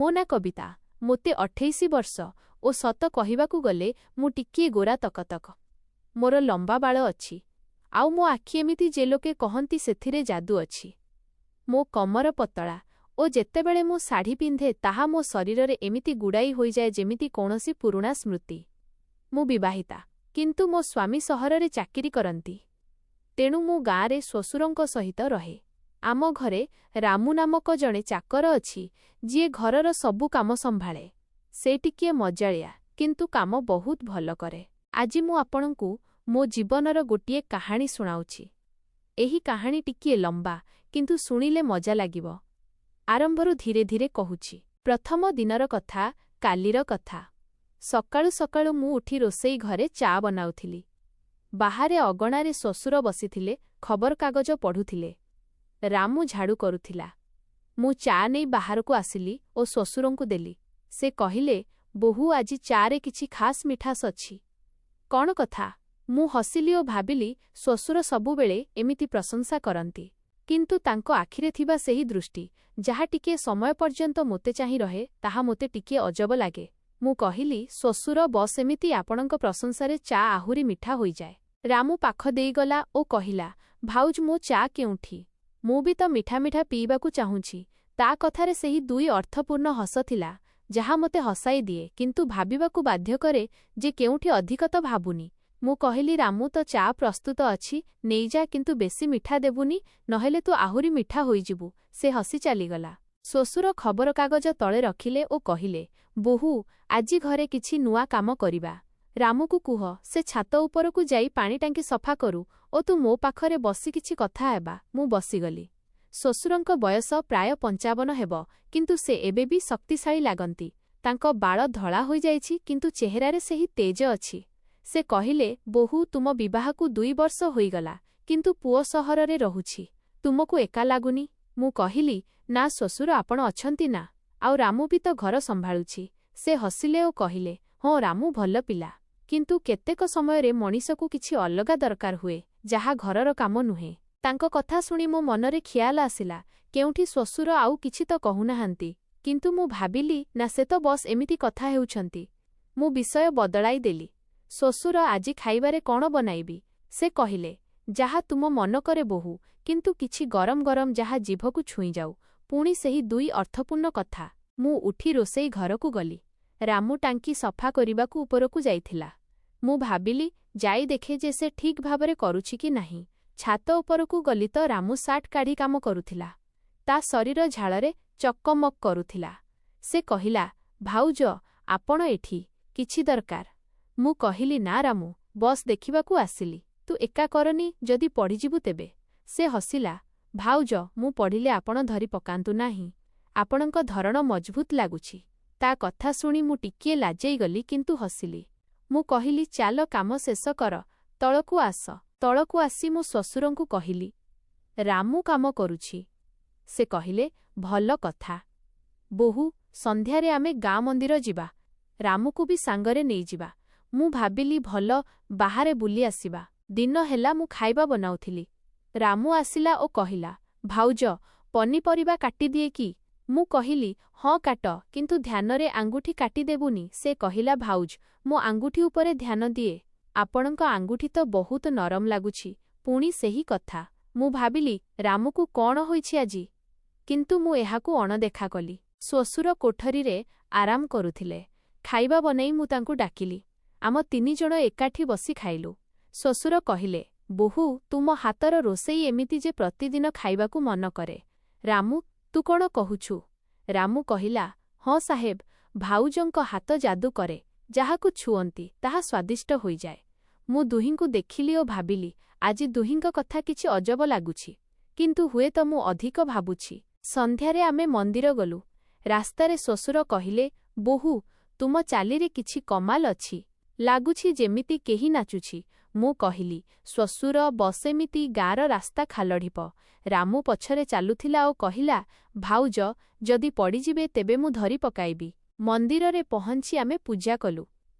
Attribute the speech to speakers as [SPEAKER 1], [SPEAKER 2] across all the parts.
[SPEAKER 1] ମୋ ନା କବିତା। ମୋତେ 28 ବର୍ଷ ଓ ସତ କହିବାକୁ ଗଲେ ମୁଁ ଟିକିଏ ଗୋରା ତକତକ। ମୋର ଲମ୍ବା ବାଳ ଅଛି, ଆଉ ମୋ ଆଖି ଏମିତି ଯେ ଲୋକେ କହନ୍ତି ସେଥିରେ ଯାଦୁ ଅଛି। ମୋ କମର ପତଳା ଓ ଯେତେବେଳେ ମୁଁ ଶାଢ଼ୀ ପିନ୍ଧେ ତାହା ମୋ ଶରୀରରେ ଏମିତି ଗୁଡ଼ାଇ ହୋଇଯାଏ ଯେମିତି କୌଣସି ପୁରୁଣା ସ୍ମୃତି। ମୁଁ ବିବାହିତା, କିନ୍ତୁ ମୋ ସ୍ୱାମୀ ସହରରେ ଚାକିରି କରନ୍ତି। ତେଣୁ ମୁଁ ଗାଁରେ ଶ୍ୱଶୁରଙ୍କ ସହିତ ରହେ। ଆମ ଘରେ ରାମୁ ନାମକ ଜଣେ ଚାକର ଅଛି, ଯିଏ ଘରର ସବୁ କାମ ସମ୍ଭାଳେ। ସେ ଟିକିଏ ମଜାଳିଆ, କିନ୍ତୁ କାମ ବହୁତ ଭଲ କରେ। ଆଜି ମୁଁ ଆପଣଙ୍କୁ ମୋ ଜୀବନର ଗୋଟିଏ କାହାଣୀ ଶୁଣାଉଛି। ଏହି କାହାଣୀ ଟିକିଏ ଲମ୍ବା, କିନ୍ତୁ ଶୁଣିଲେ ମଜା ଲାଗିବ। ଆରମ୍ଭରୁ ଧୀରେ ଧୀରେ କହୁଛି। ପ୍ରଥମ ଦିନର କଥା, କାଲିର କଥା। ସକାଳୁ ସକାଳୁ ମୁଁ ଉଠି ରୋଷେଇ ଘରେ ଚା ବନାଉଥିଲି। ବାହାରେ ଅଗଣାରେ ଶ୍ୱଶୁର ବସିଥିଲେ, ଖବରକାଗଜ ପଢ଼ୁଥିଲେ। ରାମୁ ଝାଡ଼ୁ କରୁଥିଲା। ମୁଁ ଚା ନେଇ ବାହାରକୁ ଆସିଲି ଓ ଶ୍ୱଶୁରଙ୍କୁ ଦେଲି। ସେ କହିଲେ, ବୋହୂ, ଆଜି ଚାରେ କିଛି ଖାସ୍ ମିଠାସ୍ ଅଛି। କ'ଣ କଥା? ମୁଁ ହସିଲି ଓ ଭାବିଲି, ଶ୍ୱଶୁର ସବୁବେଳେ ଏମିତି ପ୍ରଶଂସା କରନ୍ତି। କିନ୍ତୁ ତାଙ୍କ ଆଖିରେ ଥିବା ସେହି ଦୃଷ୍ଟି, ଯାହା ଟିକିଏ ସମୟ ପର୍ଯ୍ୟନ୍ତ ମୋତେ ଚାହିଁ ରହେ, ତାହା ମୋତେ ଟିକିଏ ଅଜବ ଲାଗେ। ମୁଁ କହିଲି, ଶ୍ୱଶୁର, ବସ୍ ଏମିତି, ଆପଣଙ୍କ ପ୍ରଶଂସାରେ ଚା ଆହୁରି ମିଠା ହୋଇଯାଏ। ରାମୁ ପାଖ ଦେଇଗଲା ଓ କହିଲା, ଭାଉଜ, ମୋ ଚା କେଉଁଠି? ମୁଁ ବି ତ ମିଠା ମିଠା ପିଇବାକୁ ଚାହୁଁଛି। ତା କଥାରେ ସେହି ଦୁଇ ଅର୍ଥପୂର୍ଣ୍ଣ ହସ ଥିଲା, ଯାହା ମୋତେ ହସାଇ ଦିଏ, କିନ୍ତୁ ଭାବିବାକୁ ବାଧ୍ୟ କରେ ଯେ କେଉଁଠି ଅଧିକ ତ ଭାବୁନି। ମୁଁ କହିଲି, ରାମୁ, ତ ଚା ପ୍ରସ୍ତୁତ ଅଛି, ନେଇଯା, କିନ୍ତୁ ବେଶୀ ମିଠା ଦେବୁନି, ନହେଲେ ତୁ ଆହୁରି ମିଠା ହୋଇଯିବୁ। ସେ ହସି ଚାଲିଗଲା। ଶ୍ୱଶୁର ଖବରକାଗଜ ତଳେ ରଖିଲେ ଓ କହିଲେ, ବୋହୂ, ଆଜି ଘରେ କିଛି ନୂଆ କାମ କରିବା। ରାମୁକୁ କୁହ, ସେ ଛାତ ଉପରକୁ ଯାଇ ପାଣି ଟାଙ୍କି ସଫା କରୁ ଓ ତୁ ମୋ ପାଖରେ ବସି କିଛି କଥା ହେବା। ମୁଁ ବସିଗଲି। ଶ୍ୱଶୁରଙ୍କ ବୟସ ପ୍ରାୟ 55 ହେବ, କିନ୍ତୁ ସେ ଏବେ ବି ଶକ୍ତିଶାଳୀ ଲାଗନ୍ତି। ତାଙ୍କ ବାଳ ଧଳା ହୋଇଯାଇଛି, କିନ୍ତୁ ଚେହେରାରେ ସେହି ତେଜ ଅଛି। ସେ କହିଲେ, ବୋହୂ, ତୁମ ବିବାହକୁ 2 ବର୍ଷ ହୋଇଗଲା, କିନ୍ତୁ ପୁଅ ସହରରେ ରହୁଛି। ତୁମକୁ ଏକା ଲାଗୁନି? ମୁଁ କହିଲି, ନା ଶ୍ୱଶୁର, ଆପଣ ଅଛନ୍ତି ନା, ଆଉ ରାମୁ ବି ତ ଘର ସମ୍ଭାଳୁଛି। ସେ ହସିଲେ ଓ କହିଲେ, ହଁ, ରାମୁ ଭଲ ପିଲା, କିନ୍ତୁ କେତେକ ସମୟରେ ମଣିଷକୁ କିଛି ଅଲଗା ଦରକାର ହୁଏ, ଯାହା ଘରର କାମ ନୁହେଁ। ତାଙ୍କ କଥା ଶୁଣି ମୋ ମନରେ ଖିଆଲ ଆସିଲା, କେଉଁଠି ଶ୍ୱଶୁର ଆଉ କିଛି ତ କହୁନାହାନ୍ତି। କିନ୍ତୁ ମୁଁ ଭାବିଲି, ନା, ସେ ତ ବସ୍ ଏମିତି କଥା ହେଉଛନ୍ତି। ମୁଁ ବିଷୟ ବଦଳାଇ ଦେଲି। ଶ୍ୱଶୁର, ଆଜି ଖାଇବାରେ କ'ଣ ବନାଇବି? ସେ କହିଲେ, ଯାହା ତୁମ ମନ କରେ ବୋହୂ, କିନ୍ତୁ କିଛି ଗରମ ଗରମ, ଯାହା ଜିଭକୁ ଛୁଇଁଯାଉ। ପୁଣି ସେହି ଦୁଇ ଅର୍ଥପୂର୍ଣ୍ଣ କଥା। ମୁଁ ଉଠି ରୋଷେଇ ଘରକୁ ଗଲି। ରାମୁ ଟାଙ୍କି ସଫା କରିବାକୁ ଉପରକୁ ଯାଇଥିଲା। ମୁଁ ଭାବିଲି, ଯାଇ ଦେଖେ ଯେ ସେ ଠିକ୍ ଭାବରେ କରୁଛି କି ନାହିଁ। ଛାତ ଉପରକୁ ଗଲି ତ ରାମୁ ସାର୍ଟ କାଢ଼ି କାମ କରୁଥିଲା। ତା ଶରୀର ଝାଳରେ ଚକମକ କରୁଥିଲା। ସେ କହିଲା, ଭାଉଜ, ଆପଣ ଏଠି? କିଛି ଦରକାର? ମୁଁ କହିଲି, ନା ରାମୁ, ବସ୍ ଦେଖିବାକୁ ଆସିଲି। ତୁ ଏକା କରନି, ଯଦି ପଡ଼ିଯିବୁ ତେବେ। ସେ ହସିଲା, ଭାଉଜ, ମୁଁ ପଡ଼ିଲେ ଆପଣ ଧରି ପକାନ୍ତୁ ନାହିଁ। ଆପଣଙ୍କ ଧରଣ ମଜଭୁତ ଲାଗୁଛି। ତା କଥା ଶୁଣି ମୁଁ ଟିକିଏ ଲାଜେଇଗଲି, କିନ୍ତୁ ହସିଲି। ମୁଁ କହିଲି, ଚାଲ, କାମ ଶେଷ କର, ତଳକୁ ଆସ। ତଳକୁ ଆସି ମୁଁ ଶ୍ୱଶୁରଙ୍କୁ କହିଲି, ରାମୁ କାମ କରୁଛି। ସେ କହିଲେ, ଭଲ କଥା। ବୋହୂ, ସନ୍ଧ୍ୟାରେ ଆମେ ଗାଁ ମନ୍ଦିର ଯିବା। ରାମୁକୁ ବି ସାଙ୍ଗରେ ନେଇଯିବା। ମୁଁ ଭାବିଲି, ଭଲ, ବାହାରେ ବୁଲି ଆସିବା। ଦିନ ହେଲା ମୁଁ ଖାଇବା ବନାଉଥିଲି। ରାମୁ ଆସିଲା ଓ କହିଲା, ଭାଉଜ, ପନିପରିବା କାଟିଦିଏ କି? ମୁଁ କହିଲି, ହଁ, କାଟ, କିନ୍ତୁ ଧ୍ୟାନରେ ଆଙ୍ଗୁଠି କାଟିଦେବୁନି। ସେ କହିଲା, ଭାଉଜ, ମୋ ଆଙ୍ଗୁଠି ଉପରେ ଧ୍ୟାନ ଦିଏ। ଆପଣଙ୍କ ଆଙ୍ଗୁଠି ତ ବହୁତ ନରମ ଲାଗୁଛି। ପୁଣି ସେହି କଥା। ମୁଁ ଭାବିଲି, ରାମୁକୁ କ'ଣ ହୋଇଛି ଆଜି? କିନ୍ତୁ ମୁଁ ଏହାକୁ ଅଣଦେଖା କଲି। ଶ୍ୱଶୁର କୋଠରୀରେ ଆରାମ କରୁଥିଲେ। ଖାଇବା ବନେଇ ମୁଁ ତାଙ୍କୁ ଡାକିଲି। ଆମ 3 ଜଣ ଏକାଠି ବସି ଖାଇଲୁ। ଶ୍ୱଶୁର କହିଲେ, ବୋହୂ, ତୁମ ହାତର ରୋଷେଇ ଏମିତି ଯେ ପ୍ରତିଦିନ ଖାଇବାକୁ ମନ କରେ। ରାମୁ, ତୁ କ'ଣ କହୁଛୁ? ରାମୁ କହିଲା, ହଁ ସାହେବ, ଭାଉଜଙ୍କ ହାତ ଯାଦୁ କରେ। ଯାହାକୁ ଛୁଅନ୍ତି ତାହା ସ୍ୱାଦିଷ୍ଟ ହୋଇଯାଏ। ମୁଁ ଦୁହିଁଙ୍କୁ ଦେଖିଲି ଓ ଭାବିଲି, ଆଜି ଦୁହିଁଙ୍କ କଥା କିଛି ଅଜବ ଲାଗୁଛି, କିନ୍ତୁ ହୁଏତ ମୁଁ ଅଧିକ ଭାବୁଛି। ସନ୍ଧ୍ୟାରେ ଆମେ ମନ୍ଦିର ଗଲୁ। ରାସ୍ତାରେ ଶ୍ୱଶୁର କହିଲେ, ବୋହୂ, ତୁମ ଚାଲିରେ କିଛି କମାଲ ଅଛି। ଲାଗୁଛି ଯେମିତି କେହି ନାଚୁଛି। ମୁଁ କହିଲି, ଶ୍ୱଶୁର, ବସ୍ ଏମିତି, ଗାଁର ରାସ୍ତା ଖାଲଢିପ। ରାମୁ ପଛରେ ଚାଲୁଥିଲା ଓ କହିଲା, ଭାଉଜ, ଯଦି ପଡ଼ିଯିବେ ତେବେ ମୁଁ ଧରି ପକାଇବି। ମନ୍ଦିରରେ ପହଞ୍ଚି ଆମେ ପୂଜା କଲୁ।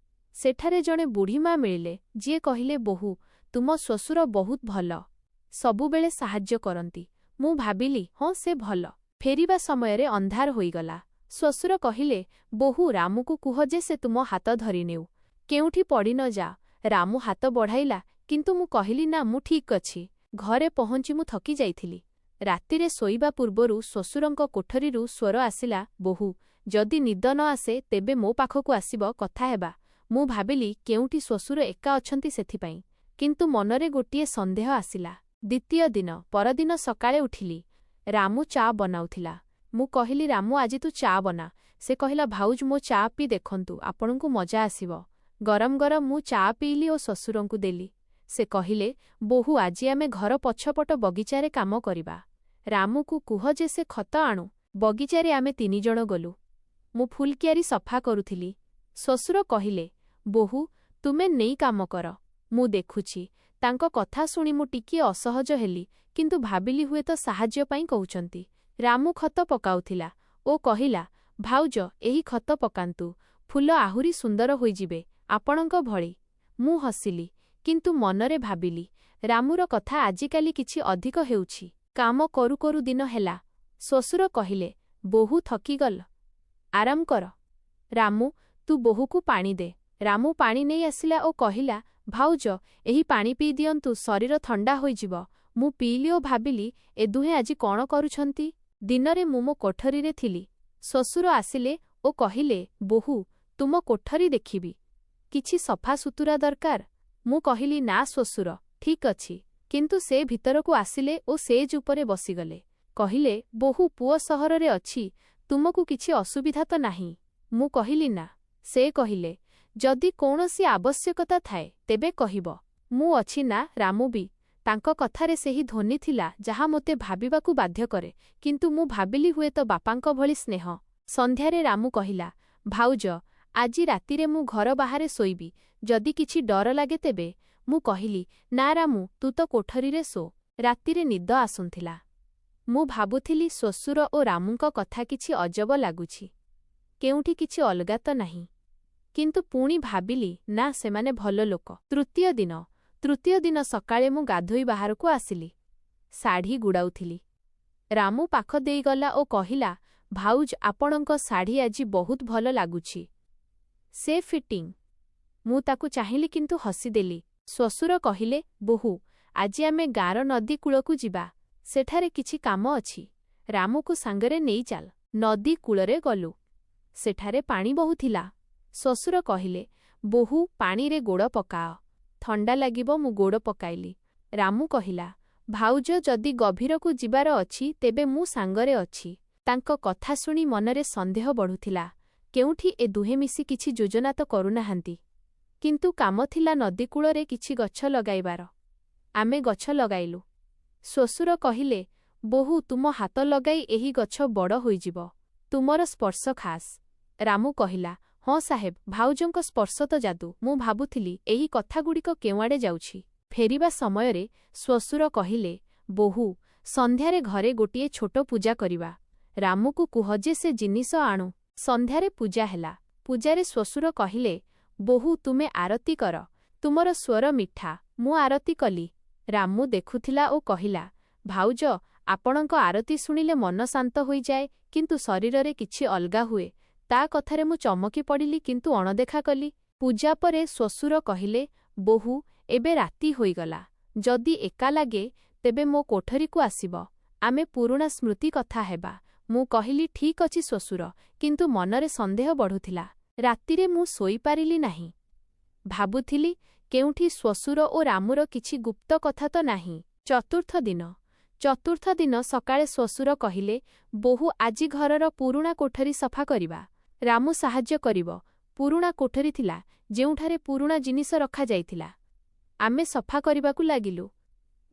[SPEAKER 1] ସେଠାରେ ଜଣେ ବୁଢ଼ୀମା ମିଳିଲେ, ଯିଏ କହିଲେ, ବୋହୂ, ତୁମ ଶ୍ୱଶୁର ବହୁତ ଭଲ, ସବୁବେଳେ ସାହାଯ୍ୟ କରନ୍ତି। ମୁଁ ଭାବିଲି, ହଁ, ସେ ଭଲ। ଫେରିବା ସମୟରେ ଅନ୍ଧାର ହୋଇଗଲା। ଶ୍ୱଶୁର କହିଲେ, ବୋହୂ ରାମୁକୁ କୁହ ଯେ ସେ ତୁମ ହାତ ଧରିନେଉ, କେଉଁଠି ପଡ଼ି ନ ଯା। ରାମୁ ହାତ ବଢ଼ାଇଲା, କିନ୍ତୁ ମୁଁ କହିଲି ନା, ମୁଁ ଠିକ୍ ଅଛି। ଘରେ ପହଞ୍ଚି ମୁଁ ଥକି ଯାଇଥିଲି। ରାତିରେ ଶୋଇବା ପୂର୍ବରୁ ଶ୍ୱଶୁରଙ୍କ କୋଠରୀରୁ ସ୍ୱର ଆସିଲା, ବୋହୂ, ଯଦି ନିଦ ନ ଆସେ ତେବେ ମୋ ପାଖକୁ ଆସିବ, କଥା ହେବା। ମୁଁ ଭାବିଲି କେଉଁଠି ଶ୍ୱଶୁର ଏକା ଅଛନ୍ତି ସେଥିପାଇଁ, କିନ୍ତୁ ମନରେ ଗୋଟିଏ ସନ୍ଦେହ ଆସିଲା। ଦ୍ୱିତୀୟ ଦିନ ପରଦିନ ସକାଳେ ଉଠିଲି। ରାମୁ ଚା ବନାଉଥିଲା। ମୁଁ କହିଲି, ରାମୁ, ଆଜି ତୁ ଚା ବନା। ସେ କହିଲା, ଭାଉଜ, ମୋ ଚା ପିଇ ଦେଖନ୍ତୁ, ଆପଣଙ୍କୁ ମଜା ଆସିବ। ଗରମ ଗରମ ମୁଁ ଚା ପିଇଲି ଓ ଶ୍ୱଶୁରଙ୍କୁ ଦେଲି। ସେ କହିଲେ, ବୋହୂ, ଆଜି ଆମେ ଘର ପଛପଟ ବଗିଚାରେ କାମ କରିବା। ରାମୁକୁ କୁହ ଯେ ସେ ଖତ ଆଣୁ। ବଗିଚାରେ ଆମେ 3 ଜଣ ଗଲୁ। ମୁଁ ଫୁଲକିଆରି ସଫା କରୁଥିଲି। ଶ୍ୱଶୁର କହିଲେ, ବୋହୂ, ତୁମେ ନେଇ କାମ କର, ମୁଁ ଦେଖୁଛି। ତାଙ୍କ କଥା ଶୁଣି ମୁଁ ଟିକିଏ ଅସହଜ ହେଲି, କିନ୍ତୁ ଭାବିଲି ହୁଏତ ସାହାଯ୍ୟ ପାଇଁ କହୁଛନ୍ତି। ରାମୁ ଖତ ପକାଉଥିଲା ଓ କହିଲା, ଭାଉଜ, ଏହି ଖତ ପକାନ୍ତୁ, ଫୁଲ ଆହୁରି ସୁନ୍ଦର ହୋଇଯିବେ, ଆପଣଙ୍କ ଭଳି। ମୁଁ ହସିଲି, କିନ୍ତୁ ମନରେ ଭାବିଲି, ରାମୁର କଥା ଆଜିକାଲି କିଛି ଅଧିକ ହେଉଛି। କାମ କରୁ କରୁ ଦିନ ହେଲା। ଶ୍ୱଶୁର କହିଲେ, ବୋହୂ, ଥକିଗଲ, ଆରାମ କର। ରାମୁ, ତୁ ବୋହୂକୁ ପାଣି ଦେ। ରାମୁ ପାଣି ନେଇ ଆସିଲା ଓ କହିଲା, ଭାଉଜ, ଏହି ପାଣି ପିଇ ଦିଅନ୍ତୁ, ଶରୀର ଥଣ୍ଡା ହୋଇଯିବ। ମୁଁ ପିଇଲି ଓ ଭାବିଲି, ଏ ଦୁହେଁ ଆଜି କ'ଣ କରୁଛନ୍ତି? ଦିନରେ ମୁଁ ମୋ କୋଠରୀରେ ଥିଲି। ଶ୍ୱଶୁର ଆସିଲେ ଓ କହିଲେ, ବୋହୂ, ତୁମ କୋଠରୀ ଦେଖିବି। କିଛି ସଫାସୁତୁରା ଦରକାର? ମୁଁ କହିଲି, ନା ଶ୍ୱଶୁର, ଠିକ୍ ଅଛି। କିନ୍ତୁ ସେ ଭିତରକୁ ଆସିଲେ ଓ ସେଜ୍ ଉପରେ ବସିଗଲେ। କହିଲେ, ବୋହୂ, ପୁଅ ସହରରେ ଅଛି, ତୁମକୁ କିଛି ଅସୁବିଧା ତ ନାହିଁ? ମୁଁ କହିଲି, ନା। ସେ କହିଲେ, ଯଦି କୌଣସି ଆବଶ୍ୟକତା ଥାଏ ତେବେ କହିବ, ମୁଁ ଅଛି ନା। ରାମୁ ବି। ତାଙ୍କ କଥାରେ ସେହି ଧ୍ୱନି ଥିଲା ଯାହା ମୋତେ ଭାବିବାକୁ ବାଧ୍ୟ କରେ, କିନ୍ତୁ ମୁଁ ଭାବିଲି ହୁଏତ ବାପାଙ୍କ ଭଳି ସ୍ନେହ। ସନ୍ଧ୍ୟାରେ ରାମୁ କହିଲା, ଭାଉଜ, ଆଜି ରାତିରେ ମୁଁ ଘର ବାହାରେ ଶୋଇବି, ଯଦି କିଛି ଡର ଲାଗେ ତେବେ। ମୁଁ କହିଲି, ନା ରାମୁ, ତୁ ତ କୋଠରୀରେ ଶୋ। ରାତିରେ ନିଦ ଆସୁଥିଲା। ମୁଁ ଭାବୁଥିଲି ଶ୍ୱଶୁର ଓ ରାମୁଙ୍କ କଥା କିଛି ଅଜବ ଲାଗୁଛି। କେଉଁଠି କିଛି ଅଲଗା ତ ନାହିଁ। କିନ୍ତୁ ପୁଣି ଭାବିଲି, ନା, ସେମାନେ ଭଲ ଲୋକ। ତୃତୀୟ ଦିନ ସକାଳେ ମୁଁ ଗାଧୋଇ ବାହାରକୁ ଆସିଲି। ଶାଢ଼ୀ ଗୁଡ଼ାଉଥିଲି। ରାମୁ ପାଖ ଦେଇଗଲା ଓ କହିଲା, ଭାଉଜ, ଆପଣଙ୍କ ଶାଢ଼ୀ ଆଜି ବହୁତ ଭଲ ଲାଗୁଛି। ସେ ଫିଟିଂ। ମୁଁ ତାକୁ ଚାହିଁଲି କିନ୍ତୁ ହସିଦେଲି। ଶ୍ୱଶୁର କହିଲେ, ବୋହୂ, ଆଜି ଆମେ ଗାଁର ନଦୀ କୂଳକୁ ଯିବା। ସେଠାରେ କିଛି କାମ ଅଛି। ରାମୁକୁ ସାଙ୍ଗରେ ନେଇ ଚାଲ। ନଦୀ କୂଳରେ ଗଲୁ। ସେଠାରେ ପାଣି ବହୁଥିଲା। ଶ୍ୱଶୁର କହିଲେ, ବୋହୂ, ପାଣିରେ ଗୋଡ଼ ପକାଅ, ଥଣ୍ଡା ଲାଗିବ। ମୁଁ ଗୋଡ଼ ପକାଇଲି। ରାମୁ କହିଲା, ଭାଉଜ, ଯଦି ଗଭୀରକୁ ଯିବାର ଅଛି ତେବେ ମୁଁ ସାଙ୍ଗରେ ଅଛି। ତାଙ୍କ କଥା ଶୁଣି ମନରେ ସନ୍ଦେହ ବଢ଼ୁଥିଲା। କେଉଁଠି ଏ ଦୁହେଁ ମିଶି କିଛି ଯୋଜନା ତ କରୁନାହାନ୍ତି? କିନ୍ତୁ କାମ ଥିଲା ନଦୀ କୂଳରେ କିଛି ଗଛ ଲଗାଇବାର। ଆମେ ଗଛ ଲଗାଇଲୁ। ଶ୍ୱଶୁର କହିଲେ, ବୋହୂ, ତୁମ ହାତ ଲଗାଇ ଏହି ଗଛ ବଡ଼ ହୋଇଯିବ। ତୁମର ସ୍ପର୍ଶ ଖାସ୍। ରାମୁ କହିଲା, ହଁ ସାହେବ, ଭାଉଜଙ୍କ ସ୍ପର୍ଶ ତ ଯାଦୁ। ମୁଁ ଭାବୁଥିଲି ଏହି କଥାଗୁଡ଼ିକ କେଉଁଆଡ଼େ ଯାଉଛି। ଫେରିବା ସମୟରେ ଶ୍ୱଶୁର କହିଲେ, ବୋହୂ, ସନ୍ଧ୍ୟାରେ ଘରେ ଗୋଟିଏ ଛୋଟ ପୂଜା କରିବା। ରାମୁକୁ କୁହ ଯେ ସେ ଜିନିଷ ଆଣୁ। ସନ୍ଧ୍ୟାରେ ପୂଜା ହେଲା। ପୂଜାରେ ଶ୍ୱଶୁର କହିଲେ, ବୋହୂ, ତୁମେ ଆରତି କର। ତୁମର ସ୍ୱର ମିଠା। ମୁଁ ଆରତି କଲି। ରାମୁ ଦେଖୁଥିଲା ଓ କହିଲା, ଭାଉଜ, ଆପଣଙ୍କ ଆରତି ଶୁଣିଲେ ମନ ଶାନ୍ତ ହୋଇଯାଏ, କିନ୍ତୁ ଶରୀରରେ କିଛି ଅଲଗା ହୁଏ। ତା କଥାରେ ମୁଁ ଚମକି ପଡ଼ିଲି, କିନ୍ତୁ ଅଣଦେଖା କଲି। ପୂଜା ପରେ ଶ୍ୱଶୁର କହିଲେ, ବୋହୂ, ଏବେ ରାତି ହୋଇଗଲା। ଯଦି ଏକା ଲାଗେ ତେବେ ମୋ କୋଠରୀକୁ ଆସିବ। ଆମେ ପୁରୁଣା ସ୍ମୃତି କଥା ହେବା। ମୁଁ କହିଲି, ଠିକ୍ ଅଛି ଶ୍ୱଶୁର, କିନ୍ତୁ ମନରେ ସନ୍ଦେହ ବଢ଼ୁଥିଲା। ରାତିରେ ମୁଁ ଶୋଇପାରିଲି ନାହିଁ। ଭାବୁଥିଲି, କେଉଁଠି ଶ୍ୱଶୁର ଓ ରାମୁର କିଛି ଗୁପ୍ତ କଥା ତ ନାହିଁ। ଚତୁର୍ଥ ଦିନ ସକାଳେ ଶ୍ୱଶୁର କହିଲେ, ବୋହୂ, ଆଜି ଘରର ପୁରୁଣା କୋଠରୀ ସଫା କରିବା। ରାମୁ ସାହାଯ୍ୟ କରିବ। ପୁରୁଣା କୋଠରୀ ଥିଲା, ଯେଉଁଠାରେ ପୁରୁଣା ଜିନିଷ ରଖାଯାଇଥିଲା। ଆମେ ସଫା କରିବାକୁ ଲାଗିଲୁ।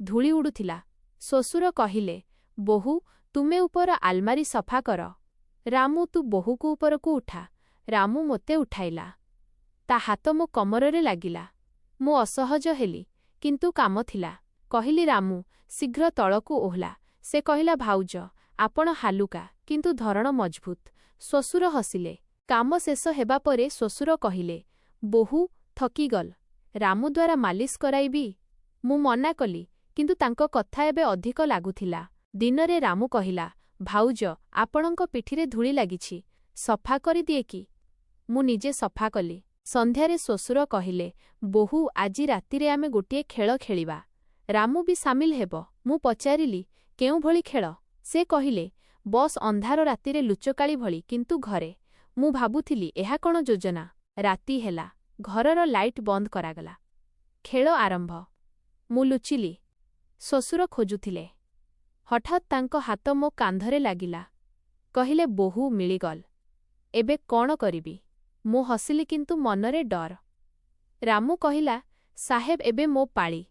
[SPEAKER 1] ଧୂଳି ଉଡ଼ୁଥିଲା। ଶ୍ୱଶୁର କହିଲେ, ବୋହୂ, ତୁମେ ଉପର ଆଲମାରି ସଫା କର। ରାମୁ, ତୁ ବୋହୂକୁ ଉପରକୁ ଉଠା। ରାମୁ ମୋତେ ଉଠାଇଲା। ତା ହାତ ମୋ କମରରେ ଲାଗିଲା। ମୁଁ ଅସହଜ ହେଲି, କିନ୍ତୁ କାମ ଥିଲା। କହିଲି, ରାମୁ, ଶୀଘ୍ର ତଳକୁ ଓହ୍ଲା। ସେ କହିଲା, ଭାଉଜ, ଆପଣ ହାଲୁକା, କିନ୍ତୁ ଧରଣ ମଜଭୁତ। ଶ୍ୱଶୁର ହସିଲେ। କାମ ଶେଷ ହେବା ପରେ ଶ୍ୱଶୁର କହିଲେ, ବୋହୂ, ଥକିଗଲ, ରାମୁ ଦ୍ୱାରା ମାଲିସ କରାଇବି? ମୁଁ ମନା କଲି, କିନ୍ତୁ ତାଙ୍କ କଥା ଏବେ ଅଧିକ ଲାଗୁଥିଲା। ଦିନରେ ରାମୁ କହିଲା, ଭାଉଜ, ଆପଣଙ୍କ ପିଠିରେ ଧୂଳି ଲାଗିଛି। ସଫା କରିଦିଏ କି? ମୁଁ ନିଜେ ସଫା କଲି। ସନ୍ଧ୍ୟାରେ ଶ୍ୱଶୁର କହିଲେ, ବୋହୂ ଆଜି ରାତିରେ ଆମେ ଗୋଟିଏ ଖେଳ ଖେଳିବା। ରାମୁ ବି ସାମିଲ ହେବ। ମୁଁ ପଚାରିଲି, କେଉଁଭଳି ଖେଳ? ସେ କହିଲେ, ବସ୍ ଅନ୍ଧାର ରାତିରେ ଲୁଚକାଳି ଭଳି, କିନ୍ତୁ ଘରେ। ମୁଁ ଭାବୁଥିଲି ଏହା କ'ଣ ଯୋଜନା? ରାତି ହେଲା। ଘରର ଲାଇଟ୍ ବନ୍ଦ କରାଗଲା। ଖେଳ ଆରମ୍ଭ। ମୁଁ ଲୁଚିଲି। ଶ୍ୱଶୁର ଖୋଜୁଥିଲେ। ହଠାତ୍ ତାଙ୍କ ହାତ ମୋ କାନ୍ଧରେ ଲାଗିଲା। କହିଲେ, ବୋହୂ ମିଳିଗଲ। ଏବେ କ'ଣ କରିବି? ମୁଁ ହସିଲି କିନ୍ତୁ ମନରେ ଡର। ରାମୁ କହିଲା, ସାହେବ ଏବେ ମୋ ପାଳି।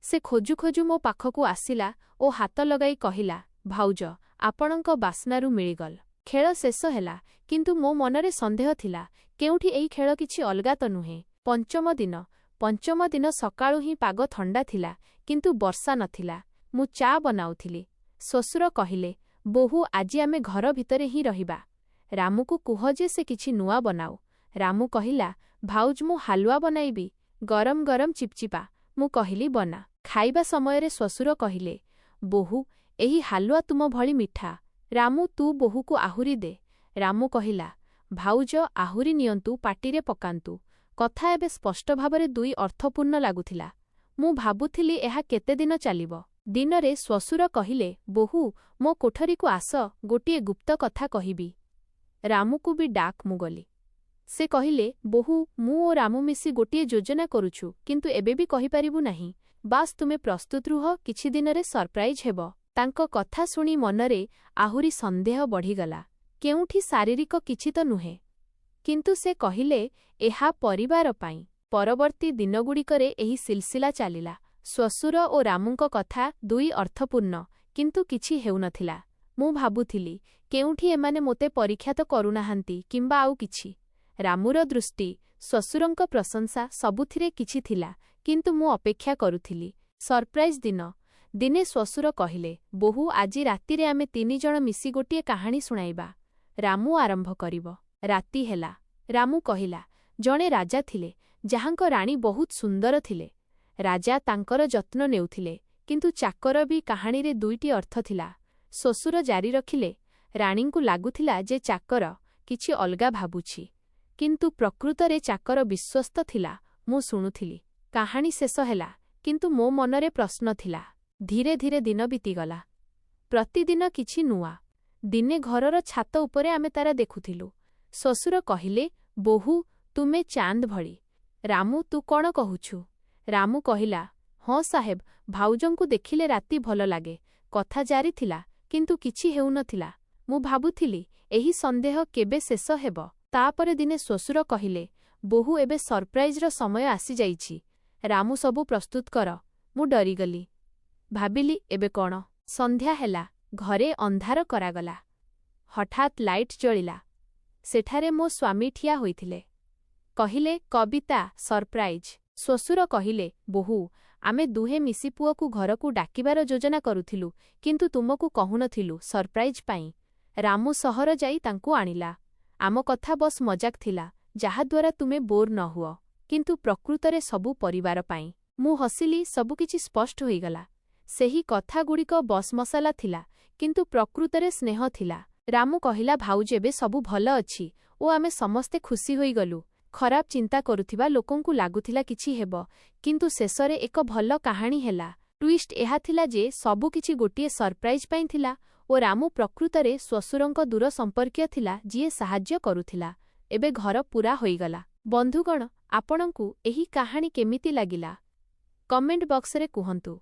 [SPEAKER 1] ସେ ଖୋଜୁ ଖୋଜୁ ମୋ ପାଖକୁ ଆସିଲା ଓ ହାତ ଲଗାଇ କହିଲା, ଭାଉଜ, ଆପଣଙ୍କ ବାସ୍ନାରୁ ମିଳିଗଲ। ଖେଳ ଶେଷ ହେଲା, କିନ୍ତୁ ମୋ ମନରେ ସନ୍ଦେହ ଥିଲା, କେଉଁଠି ଏଇ ଖେଳ କିଛି ଅଲଗା ତ ନୁହେଁ। ପଞ୍ଚମ ଦିନ ସକାଳୁ ହିଁ ପାଗ ଥଣ୍ଡା ଥିଲା, କିନ୍ତୁ ବର୍ଷା ନଥିଲା। ମୁଁ ଚା ବନାଉଥିଲି। ଶ୍ୱଶୁର କହିଲେ, ବୋହୂ ଆଜି ଆମେ ଘର ଭିତରେ ହିଁ ରହିବା। ରାମୁକୁ କୁହ ଯେ ସେ କିଛି ନୂଆ ବନାଉ। ରାମୁ କହିଲା, ଭାଉଜ ମୁଁ ହାଲୁଆ ବନାଇବି, ଗରମ ଗରମ ଚିପଚିପା। ମୁଁ କହିଲି, ବନା। ଖାଇବା ସମୟରେ ଶ୍ୱଶୁର କହିଲେ, ବୋହୂ ଏହି ହାଲୁଆ ତୁମ ଭଳି ମିଠା। ରାମୁ ତୁ ବୋହୂକୁ ଆହୁରି ଦେ। ରାମୁ କହିଲା, ଭାଉଜ ଆହୁରି ନିଅନ୍ତୁ, ପାଟିରେ ପକାନ୍ତୁ। କଥା ଏବେ ସ୍ପଷ୍ଟ ଭାବରେ ଦୁଇ ଅର୍ଥପୂର୍ଣ୍ଣ ଲାଗୁଥିଲା। ମୁଁ ଭାବୁଥିଲି ଏହା କେତେଦିନ ଚାଲିବ। ଦିନରେ ଶ୍ୱଶୁର କହିଲେ, ବୋହୂ ମୋ କୋଠରୀକୁ ଆସ, ଗୋଟିଏ ଗୁପ୍ତ କଥା କହିବି। ରାମୁକୁ ବି ଡାକ। ମୁଁ ଗଲି। ସେ କହିଲେ, ବୋହୂ ମୁଁ ଓ ରାମୁ ମିଶି ଗୋଟିଏ ଯୋଜନା କରୁଛୁ, କିନ୍ତୁ ଏବେ ବି କହିପାରିବୁ ନାହିଁ। ବାସ୍ ତୁମେ ପ୍ରସ୍ତୁତ ରୁହ, କିଛି ଦିନରେ ସରପ୍ରାଇଜ୍ ହେବ। ତାଙ୍କ କଥା ଶୁଣି ମନରେ ଆହୁରି ସନ୍ଦେହ ବଢ଼ିଗଲା। କେଉଁଠି ଶାରୀରିକ କିଛି ତ ନୁହେଁ। କିନ୍ତୁ ସେ କହିଲେ, ଏହା ପରିବାର ପାଇଁ। ପରବର୍ତ୍ତୀ ଦିନଗୁଡ଼ିକରେ ଏହି ସିଲସିଲା ଚାଲିଲା। ଶ୍ୱଶୁର ଓ ରାମୁଙ୍କ କଥା ଦୁଇ ଅର୍ଥପୂର୍ଣ୍ଣ, କିନ୍ତୁ କିଛି ହେଉନଥିଲା। ମୁଁ ଭାବୁଥିଲି, କେଉଁଠି ଏମାନେ ମୋତେ ପରୀକ୍ଷା ତ କରୁନାହାନ୍ତି କିମ୍ବା ଆଉ କିଛି। ରାମୁର ଦୃଷ୍ଟି, ଶ୍ୱଶୁରଙ୍କ ପ୍ରଶଂସା ସବୁଥିରେ କିଛି ଥିଲା, କିନ୍ତୁ ମୁଁ ଅପେକ୍ଷା କରୁଥିଲି। ସରପ୍ରାଇଜ୍ ଦିନ। ଦିନେ ଶ୍ୱଶୁର କହିଲେ, ବୋହୂ ଆଜି ରାତିରେ ଆମେ ତିନିଜଣ ମିଶି ଗୋଟିଏ କାହାଣୀ ଶୁଣାଇବା। ରାମୁ ଆରମ୍ଭ କରିବ। ରାତି ହେଲା। ରାମୁ କହିଲା, ଜଣେ ରାଜା ଥିଲେ, ଯାହାଙ୍କ ରାଣୀ ବହୁତ ସୁନ୍ଦର ଥିଲେ। ରାଜା ତାଙ୍କର ଯତ୍ନ ନେଉଥିଲେ, କିନ୍ତୁ ଚାକର ବି। କାହାଣୀରେ ଦୁଇଟି ଅର୍ଥ ଥିଲା। ଶ୍ୱଶୁର ଜାରି ରଖିଲେ, ରାଣୀଙ୍କୁ ଲାଗୁଥିଲା ଯେ ଚାକର କିଛି ଅଲଗା ଭାବୁଛି, କିନ୍ତୁ ପ୍ରକୃତରେ ଚାକର ବିଶ୍ୱସ୍ତ ଥିଲା। ମୁଁ ଶୁଣୁଥିଲି। କାହାଣୀ ଶେଷ ହେଲା, କିନ୍ତୁ ମୋ ମନରେ ପ୍ରଶ୍ନ ଥିଲା। ଧୀରେ ଧୀରେ ଦିନ ବିତିଗଲା। ପ୍ରତିଦିନ କିଛି ନୂଆ। ଦିନେ ଘରର ଛାତ ଉପରେ ଆମେ ତାରା ଦେଖୁଥିଲୁ। ଶ୍ୱଶୁର କହିଲେ, ବୋହୂ ତୁମେ ଚାନ୍ଦ ଭଳି। ରାମୁ ତୁ କ'ଣ କହୁଛୁ? ରାମୁ କହିଲା, ହଁ ସାହେବ, ଭାଉଜଙ୍କୁ ଦେଖିଲେ ରାତି ଭଲ ଲାଗେ। କଥା ଜାରି ଥିଲା, କିନ୍ତୁ କିଛି ହେଉନଥିଲା। ମୁଁ ଭାବୁଥିଲି, ଏହି ସନ୍ଦେହ କେବେ ଶେଷ ହେବ। ତାପରେ ଦିନେ ଶ୍ୱଶୁର କହିଲେ, ବୋହୂ ଏବେ ସରପ୍ରାଇଜ୍ର ସମୟ ଆସିଯାଇଛି। ରାମୁ ସବୁ ପ୍ରସ୍ତୁତ କର। ମୁଁ ଡରିଗଲି। ଭାବିଲି, ଏବେ କ'ଣ? ସନ୍ଧ୍ୟା ହେଲା। ଘରେ ଅନ୍ଧାର କରାଗଲା। ହଠାତ୍ ଲାଇଟ୍ ଜଳିଲା। ସେଠାରେ ମୋ ସ୍ୱାମୀ ଠିଆ ହୋଇଥିଲେ। କହିଲେ, କବିତା, ସରପ୍ରାଇଜ୍। ଶ୍ୱଶୁର କହିଲେ, ବୋହୂ ଆମେ ଦୁହେଁ ମିଶି ପୁଅକୁ ଘରକୁ ଡାକିବାର ଯୋଜନା କରୁଥିଲୁ, କିନ୍ତୁ ତୁମକୁ କହୁନଥିଲୁ, ସରପ୍ରାଇଜ୍ ପାଇଁ। ରାମୁ ସହର ଯାଇ ତାଙ୍କୁ ଆଣିଲା। ଆମ କଥା ବସ୍ ମଜାକ ଥିଲା, ଯାହାଦ୍ୱାରା ତୁମେ ବୋର୍ ନ ହୁଅ, କିନ୍ତୁ ପ୍ରକୃତରେ ସବୁ ପରିବାର ପାଇଁ। ମୁଁ ହସିଲି। ସବୁକିଛି ସ୍ପଷ୍ଟ ହୋଇଗଲା। ସେହି କଥାଗୁଡ଼ିକ ବସ୍ ମସଲା ଥିଲା, କିନ୍ତୁ ପ୍ରକୃତରେ ସ୍ନେହ ଥିଲା। ରାମୁ କହିଲା, ଭାଉଜ ଏବେ ସବୁ ଭଲ ଅଛି ଓ ଆମେ ସମସ୍ତେ ଖୁସି ହୋଇଗଲୁ। ଖରାପ ଚିନ୍ତା କରୁଥିବା ଲୋକଙ୍କୁ ଲାଗୁଥିଲା କିଛି ହେବ, କିନ୍ତୁ ଶେଷରେ ଏକ ଭଲ କାହାଣୀ ହେଲା। ଟ୍ୱିଷ୍ଟ ଏହା ଥିଲା ଯେ ସବୁକିଛି ଗୋଟିଏ ସରପ୍ରାଇଜ୍ ପାଇଁ ଥିଲା ଓ ରାମୁ ପ୍ରକୃତରେ ଶ୍ୱଶୁରଙ୍କ ଦୂର ସମ୍ପର୍କୀୟ ଥିଲା, ଯିଏ ସାହାଯ୍ୟ କରୁଥିଲା। ଏବେ ଘର ପୂରା ହୋଇଗଲା। ବନ୍ଧୁଗଣ, ଆପଣଙ୍କୁ ଏହି କାହାଣୀ କେମିତି ଲାଗିଲା? କମେଣ୍ଟ ବକ୍ସରେ କୁହନ୍ତୁ।